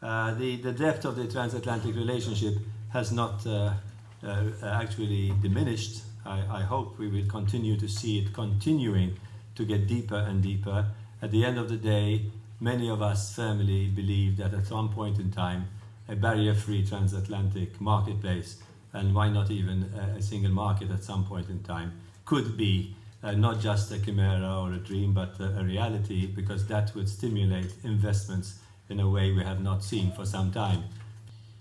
The depth of the transatlantic relationship has not actually diminished. I hope we will continue to see it continuing to get deeper and deeper. At the end of the day, many of us firmly believe that at some point in time, a barrier-free transatlantic marketplace, and why not even a single market at some point in time, could be not just a chimera or a dream, but a reality, because that would stimulate investments in a way we have not seen for some time.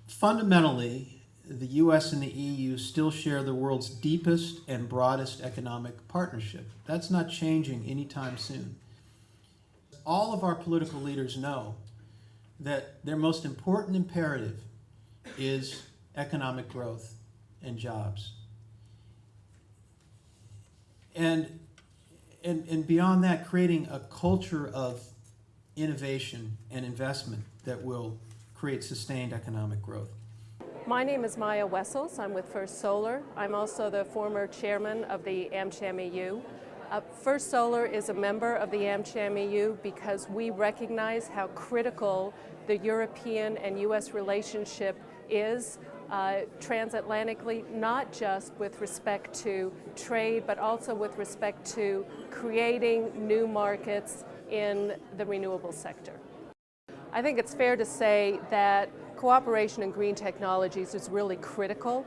Fundamentally, the US and the EU still share the world's deepest and broadest economic partnership. That's not changing anytime soon. All of our political leaders know that their most important imperative is economic growth and jobs. And beyond that, creating a culture of innovation and investment that will create sustained economic growth. My name is Maya Wessels. I'm with First Solar. I'm also the former chairman of the AmCham EU. First Solar is a member of the AmCham EU because we recognize how critical the European and US relationship is transatlantically, not just with respect to trade, but also with respect to creating new markets in the renewable sector. I think it's fair to say that cooperation in green technologies is really critical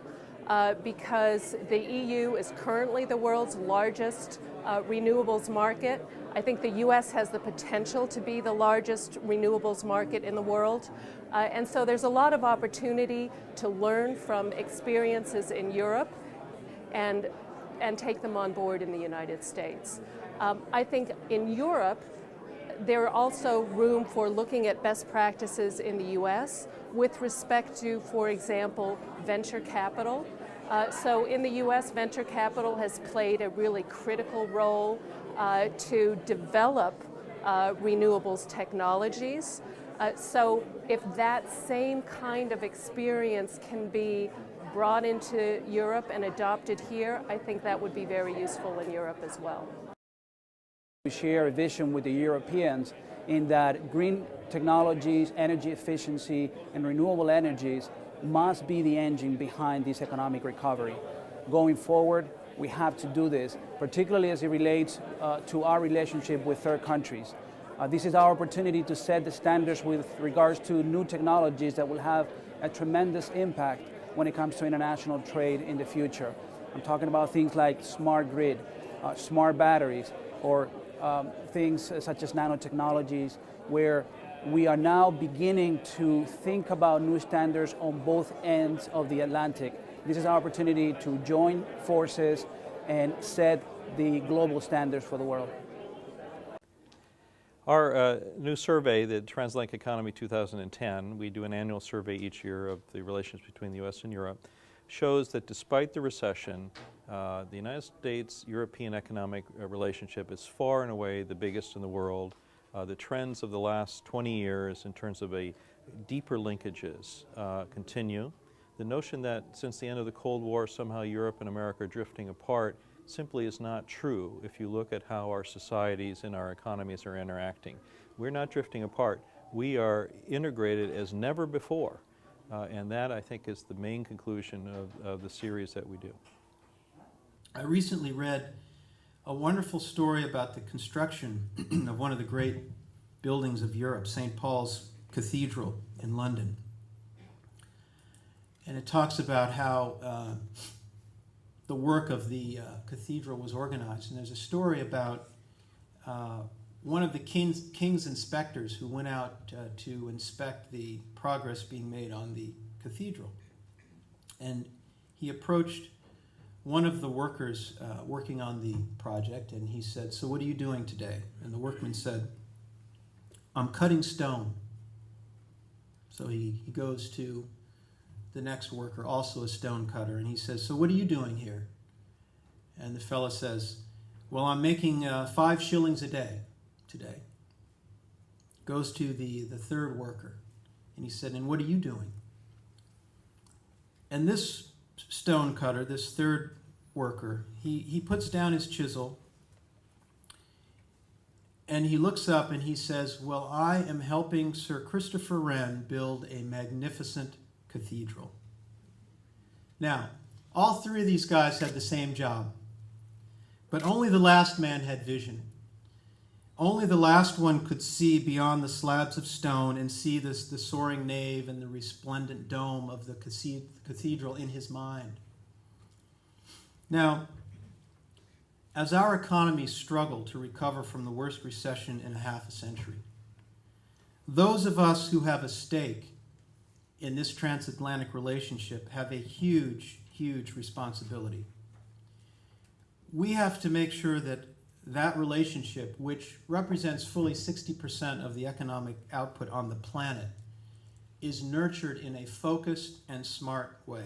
because the EU is currently the world's largest renewables market. I think the US has the potential to be the largest renewables market in the world. And so there's a lot of opportunity to learn from experiences in Europe and take them on board in the United States. I think in Europe, there are also room for looking at best practices in the US with respect to, for example, venture capital. So in the US, venture capital has played a really critical role to develop renewables technologies. So if that same kind of experience can be brought into Europe and adopted here, I think that would be very useful in Europe as well. We share a vision with the Europeans in that green technologies, energy efficiency, and renewable energies must be the engine behind this economic recovery. Going forward, we have to do this, particularly as it relates to our relationship with third countries. This is our opportunity to set the standards with regards to new technologies that will have a tremendous impact when it comes to international trade in the future. I'm talking about things like smart grid, smart batteries, or things such as nanotechnologies, where we are now beginning to think about new standards on both ends of the Atlantic. This is our opportunity to join forces and set the global standards for the world. Our new survey, the Transatlantic Economy 2010, we do an annual survey each year of the relations between the US and Europe, shows that despite the recession, the United States-European economic relationship is far and away the biggest in the world. The trends of the last 20 years in terms of deeper linkages continue. The notion that since the end of the Cold War somehow Europe and America are drifting apart simply is not true if you look at how our societies and our economies are interacting. We're not drifting apart. We are integrated as never before. And that, I think, is the main conclusion of the series that we do. I recently read a wonderful story about the construction of one of the great buildings of Europe, St. Paul's Cathedral in London. And it talks about how the work of the cathedral was organized. And there's a story about one of the king's inspectors who went out to inspect the progress being made on the cathedral. And he approached one of the workers working on the project, and he said, "So what are you doing today?" And the workman said, "I'm cutting stone." So he goes to the next worker, also a stone cutter, and he says, "So what are you doing here?" And the fellow says, "Well, I'm making 5 shillings a day today." Goes to the third worker, and he said, "And what are you doing?" And this stone cutter, this third worker, he puts down his chisel, And he looks up and he says, well, I am helping Sir Christopher Wren build a magnificent cathedral. Now, all three of these guys had the same job, but only the last man had vision. Only the last one could see beyond the slabs of stone and see the soaring nave and the resplendent dome of the cathedral in his mind. Now, as our economies struggle to recover from the worst recession in half a century, those of us who have a stake in this transatlantic relationship have a huge, huge responsibility. We have to make sure that that relationship, which represents fully 60% of the economic output on the planet, is nurtured in a focused and smart way.